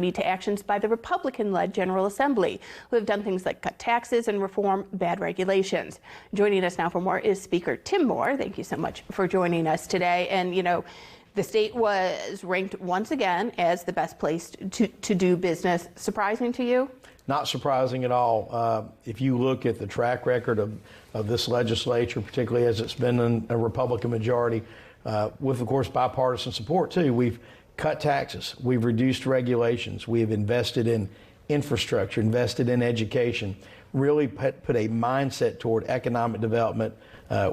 to actions by the Republican-led General Assembly, who have done things like cut taxes and reform bad regulations. Joining us now for more is Speaker Tim Moore. Thank you so much for joining us today. And, you know, the state was ranked once again as the best place to do business. Surprising to you? Not surprising at all. If you look at the track record of this legislature, particularly as it's been in a Republican majority, with, of course, bipartisan support, too, we've cut taxes, we've reduced regulations, we've invested in infrastructure, invested in education, really put a mindset toward economic development,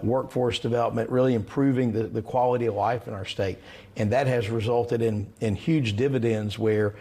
workforce development, really improving the quality of life in our state. And that has resulted in huge dividends where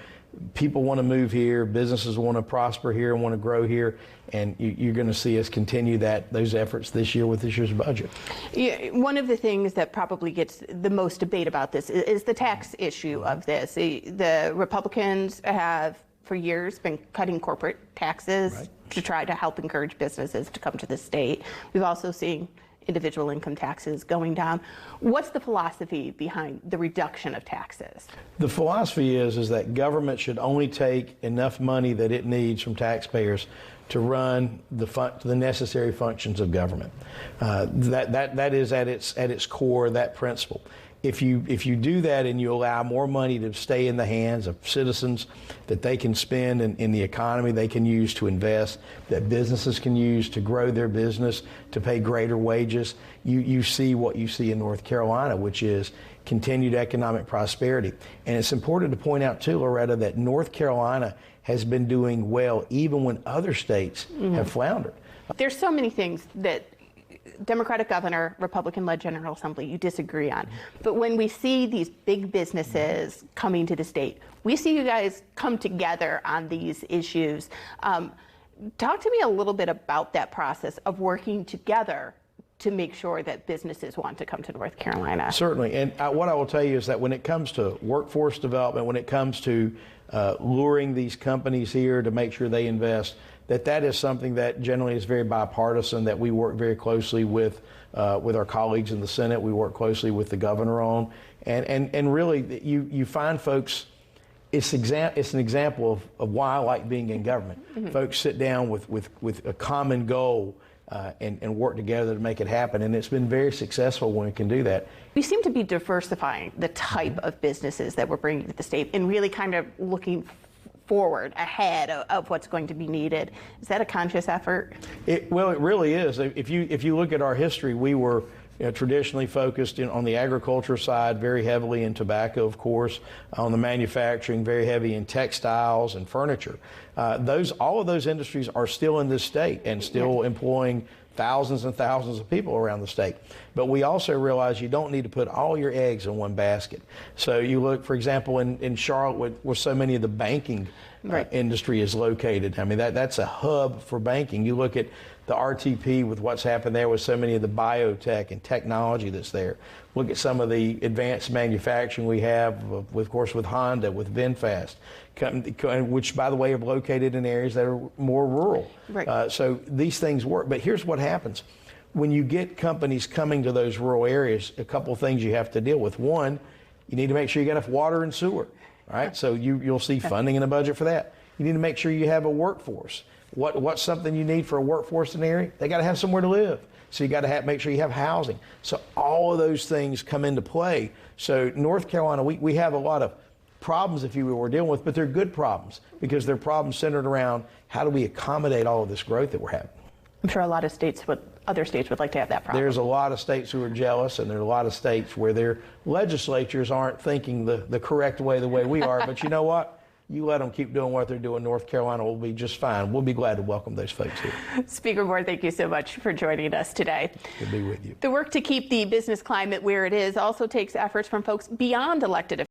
people want to move here, businesses want to prosper here and want to grow here, and you're going to see us continue those efforts this year with this year's budget. Yeah, one of the things that probably gets the most debate about this is the tax issue of this. The Republicans have for years been cutting corporate taxes to try to help encourage businesses to come to the state. We've also seen individual income taxes going down. What's the philosophy behind the reduction of taxes? The philosophy is that government should only take enough money that it needs from taxpayers to run the necessary functions of government. That is at its core, that principle. If you do that and you allow more money to stay in the hands of citizens that they can spend in the economy, they can use to invest, that businesses can use to grow their business, to pay greater wages, you see what you see in North Carolina, which is continued economic prosperity. And it's important to point out too, Loretta, that North Carolina has been doing well even when other states have floundered. There's so many things that Democratic governor, Republican-led General Assembly, you disagree on. But when we see these big businesses coming to the state, we see you guys come together on these issues. Talk to me a little bit about that process of working together to make sure that businesses want to come to North Carolina. Certainly. And what I will tell you is that when it comes to workforce development, when it comes to luring these companies here to make sure they invest, that is something that generally is very bipartisan, that we work very closely with our colleagues in the Senate. We work closely with the governor on. And really, you find folks, it's an example of why I like being in government. Folks sit down with a common goal and work together to make it happen. And it's been very successful when we can do that. We seem to be diversifying the type of businesses that we're bringing to the state and really kind of looking forward, ahead of what's going to be needed. Is that a conscious effort? Well, it really is. If you look at our history, we were traditionally focused on the agriculture side, very heavily in tobacco, of course, on the manufacturing, very heavy in textiles and furniture. All of those industries are still in this state and still employing thousands and thousands of people around the state. But we also realize you don't need to put all your eggs in one basket. So you look, for example, in Charlotte, where so many of the banking industry is located. I mean, that's a hub for banking. You look at the RTP with what's happened there with so many of the biotech and technology that's there. Look at some of the advanced manufacturing we have, of course, with Honda, with VinFast, which, by the way, are located in areas that are more rural. So these things work. But here's what happens. When you get companies coming to those rural areas, a couple of things you have to deal with. One, you need to make sure you got enough water and sewer. Right? So you'll see funding in the budget for that. You need to make sure you have a workforce. What's something you need for a workforce in the area? They got to have somewhere to live. So you got to make sure you have housing. So all of those things come into play. So North Carolina, we have a lot of problems, if you will, we're dealing with, but they're good problems because they're problems centered around how do we accommodate all of this growth that we're having. I'm sure a lot of other states would like to have that problem. There's a lot of states who are jealous, and there are a lot of states where their legislatures aren't thinking the correct way, the way we are. But you know what? You let them keep doing what they're doing. North Carolina will be just fine. We'll be glad to welcome those folks here. Speaker Moore, thank you so much for joining us today. Good to be with you. The work to keep the business climate where it is also takes efforts from folks beyond elected officials.